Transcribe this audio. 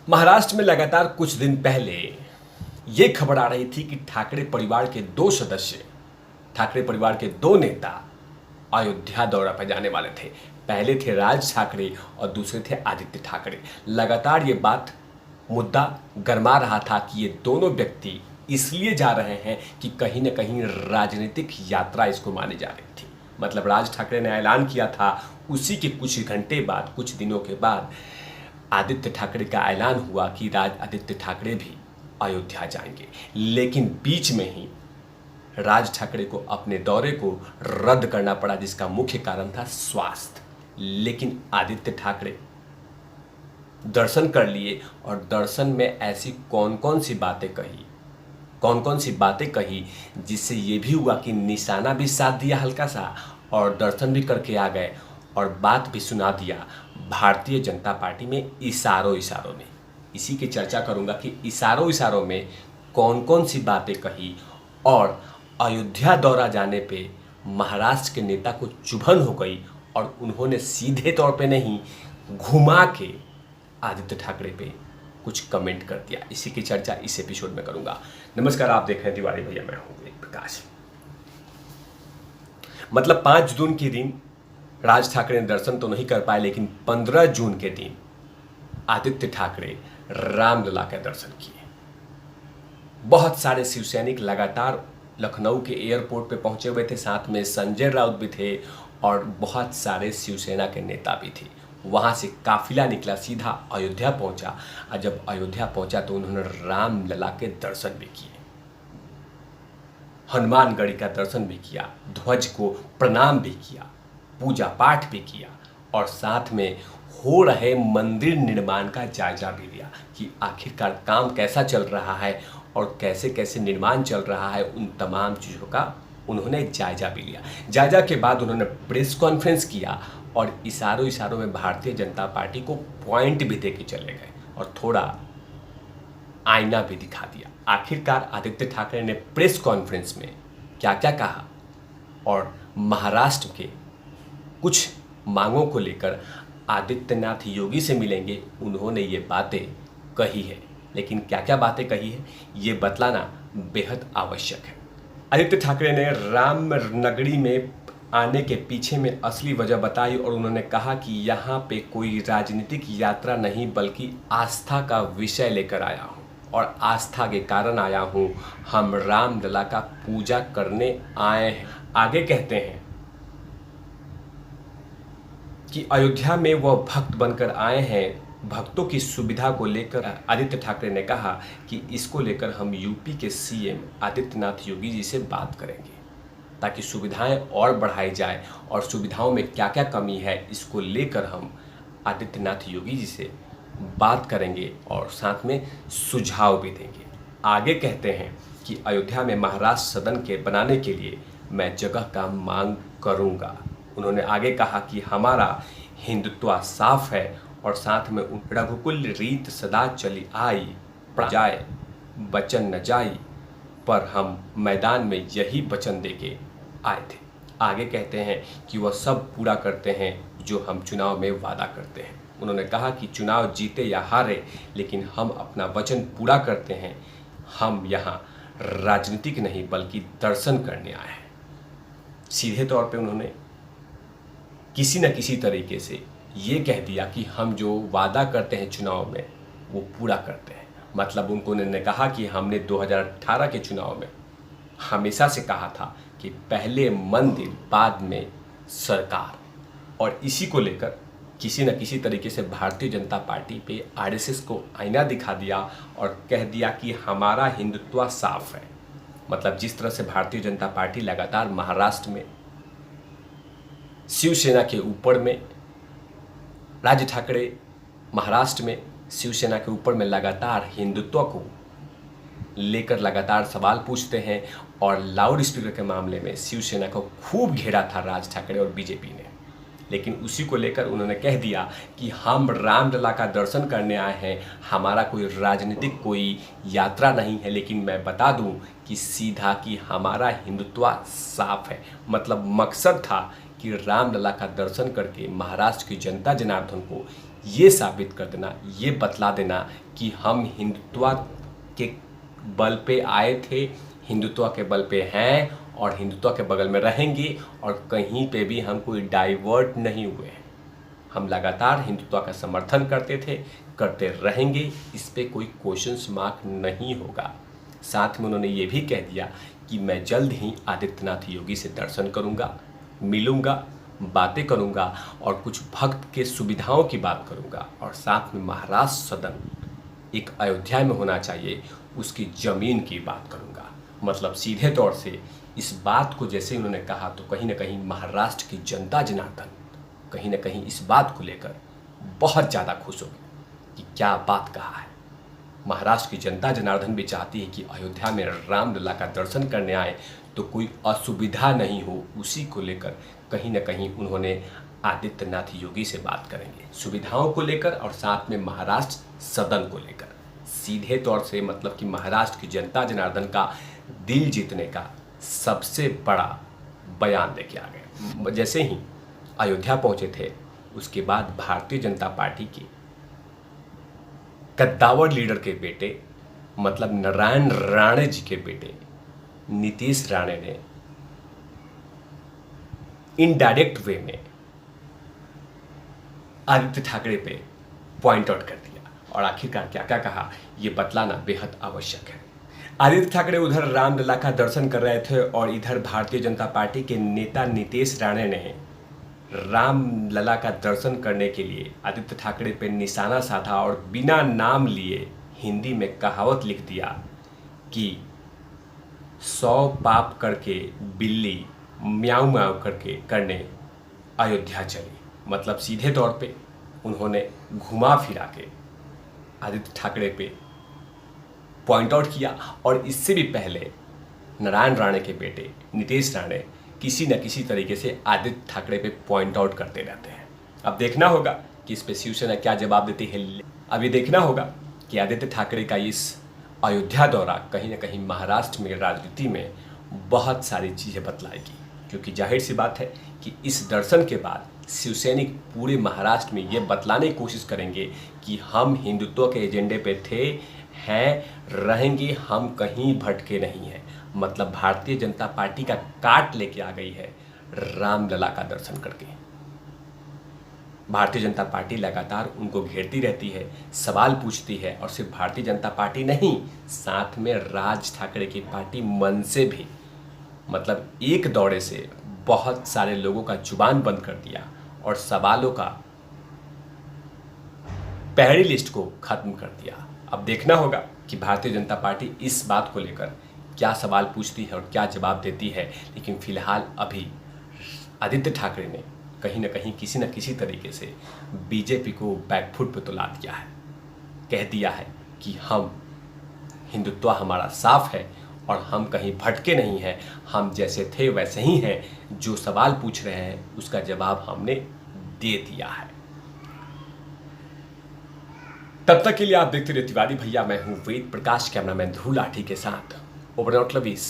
महाराष्ट्र में लगातार कुछ दिन पहले ये खबर आ रही थी कि ठाकरे परिवार के दो सदस्य, ठाकरे परिवार के दो नेता अयोध्या दौरा पर जाने वाले थे। पहले थे राज ठाकरे और दूसरे थे आदित्य ठाकरे। लगातार ये बात मुद्दा गरमा रहा था कि ये दोनों व्यक्ति इसलिए जा रहे हैं कि कहीं ना कहीं राजनीतिक यात्रा इसको मानी जा रही थी। मतलब राज ठाकरे ने ऐलान किया था, उसी के कुछ घंटे बाद, कुछ दिनों के बाद आदित्य ठाकरे का ऐलान हुआ कि आदित्य ठाकरे भी अयोध्या जाएंगे। लेकिन बीच में ही राज ठाकरे को अपने दौरे को रद्द करना पड़ा, जिसका मुख्य कारण था स्वास्थ्य। लेकिन आदित्य ठाकरे दर्शन कर लिए और दर्शन में ऐसी कौन कौन सी बातें कही जिससे ये भी हुआ कि निशाना भी साध दिया हल्का सा और दर्शन भी करके आ गए और बात भी सुना दिया भारतीय जनता पार्टी में इशारों में। इसी की चर्चा करूंगा कि इशारों में कौन कौन सी बातें कही और अयोध्या दौरा जाने पे महाराष्ट्र के नेता को चुभन हो गई और उन्होंने सीधे तौर पे नहीं, घुमा के आदित्य ठाकरे पे कुछ कमेंट कर दिया। इसी की चर्चा इस एपिसोड में करूंगा। नमस्कार, आप देख रहे हैं तिवारी भैया, मैं हूं वेद प्रकाश। मतलब 5 जून के दिन राज ठाकरे ने दर्शन तो नहीं कर पाए, लेकिन 15 जून के दिन आदित्य ठाकरे रामलला के दर्शन किए। बहुत सारे शिवसैनिक लगातार लखनऊ के एयरपोर्ट पे पहुंचे हुए थे, साथ में संजय राउत भी थे और बहुत सारे शिवसेना के नेता भी थे। वहां से काफिला निकला, सीधा अयोध्या पहुंचा और जब अयोध्या पहुंचा तो उन्होंने रामलला के दर्शन भी किए, हनुमानगढ़ी का दर्शन भी किया, ध्वज को प्रणाम भी किया, पूजा पाठ भी किया और साथ में हो रहे मंदिर निर्माण का जायजा भी लिया कि आखिरकार काम कैसा चल रहा है और कैसे कैसे निर्माण चल रहा है। उन तमाम चीज़ों का उन्होंने जायजा भी लिया। जायजा के बाद उन्होंने प्रेस कॉन्फ्रेंस किया और इशारों में भारतीय जनता पार्टी को पॉइंट भी दे के चले गए और थोड़ा आईना भी दिखा दिया। आखिरकार आदित्य ठाकरे ने प्रेस कॉन्फ्रेंस में क्या क्या कहा और महाराष्ट्र के कुछ मांगों को लेकर आदित्यनाथ योगी से मिलेंगे, उन्होंने ये बातें कही है। लेकिन क्या क्या बातें कही है ये बतलाना बेहद आवश्यक है। आदित्य ठाकरे ने राम नगरी में आने के पीछे में असली वजह बताई और उन्होंने कहा कि यहाँ पे कोई राजनीतिक यात्रा नहीं बल्कि आस्था का विषय लेकर आया हूँ और आस्था के कारण आया हूँ। हम रामलला का पूजा करने आए हैं। आगे कहते हैं कि अयोध्या में वह भक्त बनकर आए हैं। भक्तों की सुविधा को लेकर आदित्य ठाकरे ने कहा कि इसको लेकर हम यूपी के सीएम आदित्यनाथ योगी जी से बात करेंगे ताकि सुविधाएं और बढ़ाई जाए और सुविधाओं में क्या क्या कमी है इसको लेकर हम आदित्यनाथ योगी जी से बात करेंगे और साथ में सुझाव भी देंगे। आगे कहते हैं कि अयोध्या में महाराष्ट्र सदन के बनाने के लिए मैं जगह का मांग करूंगा। उन्होंने आगे कहा कि हमारा हिंदुत्व साफ है और साथ में रघुकुल रीत सदा चली आई, जाए बचन न जाई, पर हम मैदान में यही वचन देके आए थे। आगे कहते हैं कि वह सब पूरा करते हैं जो हम चुनाव में वादा करते हैं। उन्होंने कहा कि चुनाव जीते या हारे, लेकिन हम अपना वचन पूरा करते हैं। हम यहाँ राजनीतिक नहीं बल्कि दर्शन करने आए हैं। सीधे तौर पे उन्होंने किसी न किसी तरीके से ये कह दिया कि हम जो वादा करते हैं चुनाव में वो पूरा करते हैं। मतलब उन्होंने कहा कि हमने 2018 के चुनाव में हमेशा से कहा था कि पहले मंदिर बाद में सरकार, और इसी को लेकर किसी न किसी तरीके से भारतीय जनता पार्टी पे आरएसएस को आईना दिखा दिया और कह दिया कि हमारा हिंदुत्व साफ है। मतलब जिस तरह से भारतीय जनता पार्टी लगातार महाराष्ट्र में शिवसेना के ऊपर में, राज ठाकरे महाराष्ट्र में शिवसेना के ऊपर में लगातार हिंदुत्व को लेकर लगातार सवाल पूछते हैं और लाउड स्पीकर के मामले में शिवसेना को खूब घेरा था राज ठाकरे और बीजेपी ने। लेकिन उसी को लेकर उन्होंने कह दिया कि हम रामलला का दर्शन करने आए हैं, हमारा कोई राजनीतिक कोई यात्रा नहीं है। लेकिन मैं बता दूं कि सीधा कि हमारा हिंदुत्व साफ है। मतलब मकसद था कि रामलला का दर्शन करके महाराष्ट्र की जनता जनार्दन को ये साबित कर देना, ये बतला देना कि हम हिंदुत्व के बल पे आए थे, हिंदुत्व के बल पे हैं और हिंदुत्व के बगल में रहेंगे और कहीं पे भी हम कोई डाइवर्ट नहीं हुए हैं। हम लगातार हिंदुत्व का समर्थन करते थे, करते रहेंगे, इस पे कोई क्वेश्चंस मार्क नहीं होगा। साथ में उन्होंने ये भी कह दिया कि मैं जल्द ही आदित्यनाथ योगी से दर्शन करूंगा, मिलूंगा, बातें करूंगा और कुछ भक्त के सुविधाओं की बात करूंगा और साथ में महाराष्ट्र सदन एक अयोध्या में होना चाहिए, उसकी ज़मीन की बात करूंगा। मतलब सीधे तौर से इस बात को जैसे उन्होंने कहा तो कहीं ना कहीं महाराष्ट्र की जनता जनार्दन कहीं ना कहीं इस बात को लेकर बहुत ज़्यादा खुश होगी कि क्या बात कहा है। महाराष्ट्र की जनता जनार्दन भी चाहती है कि अयोध्या में रामलला का दर्शन करने आए तो कोई असुविधा नहीं हो, उसी को लेकर कहीं ना कहीं उन्होंने आदित्यनाथ योगी से बात करेंगे, सुविधाओं को लेकर और साथ में महाराष्ट्र सदन को लेकर। सीधे तौर से मतलब कि महाराष्ट्र की जनता जनार्दन का दिल जीतने का सबसे बड़ा बयान लेके आ गए। जैसे ही अयोध्या पहुंचे थे उसके बाद भारतीय जनता पार्टी के कद्दावर लीडर के बेटे मतलब नारायण राणे जी के बेटे नीतीश राणे ने इनडायरेक्ट वे में आदित्य ठाकरे पे पॉइंट आउट कर दिया और आखिरकार क्या क्या कहा ये बतलाना बेहद आवश्यक है। आदित्य ठाकरे उधर रामलला का दर्शन कर रहे थे और इधर भारतीय जनता पार्टी के नेता नीतीश राणे ने रामलला का दर्शन करने के लिए आदित्य ठाकरे पे निशाना साधा और बिना नाम लिए हिंदी में कहावत लिख दिया कि 100 पाप करके बिल्ली म्याऊं म्याऊं करके करने अयोध्या चली। मतलब सीधे तौर पे उन्होंने घुमा फिरा के आदित्य ठाकरे पे पॉइंट आउट किया और इससे भी पहले नारायण राणे के बेटे नीतीश राणे किसी न किसी तरीके से आदित्य ठाकरे पे पॉइंट आउट करते रहते हैं। अब देखना होगा कि इस पे शिवसेना क्या जवाब देती है। अब ये देखना होगा कि आदित्य ठाकरे का इस अयोध्या दौरा कहीं ना कहीं महाराष्ट्र में राजनीति में बहुत सारी चीज़ें बतलाएगी, क्योंकि जाहिर सी बात है कि इस दर्शन के बाद शिवसैनिक पूरे महाराष्ट्र में ये बतलाने की कोशिश करेंगे कि हम हिंदुत्व के एजेंडे पे थे, हैं, रहेंगे, हम कहीं भटके नहीं हैं। मतलब भारतीय जनता पार्टी का काट लेके आ गई है रामलला का दर्शन करके। भारतीय जनता पार्टी लगातार उनको घेरती रहती है, सवाल पूछती है और सिर्फ भारतीय जनता पार्टी नहीं, साथ में राज ठाकरे की पार्टी मन से भी मतलब एक दौड़े से बहुत सारे लोगों का जुबान बंद कर दिया और सवालों का पहली लिस्ट को खत्म कर दिया। अब देखना होगा कि भारतीय जनता पार्टी इस बात को लेकर क्या सवाल पूछती है और क्या जवाब देती है। लेकिन फिलहाल अभी आदित्य ठाकरे ने कहीं ना कहीं किसी न किसी तरीके से बीजेपी को बैकफुट पे तो ला दिया है, कह दिया है कि हम हिंदुत्व हमारा साफ है और हम कहीं भटके नहीं हैं, हम जैसे थे वैसे ही हैं, जो सवाल पूछ रहे हैं उसका जवाब हमने दे दिया है। तब तक के लिए आप देखते रहिए तिवारी भैया, मैं हूं वेद प्रकाश, कैमरामैन ध्रुव लाठी के साथ। Over out lovies.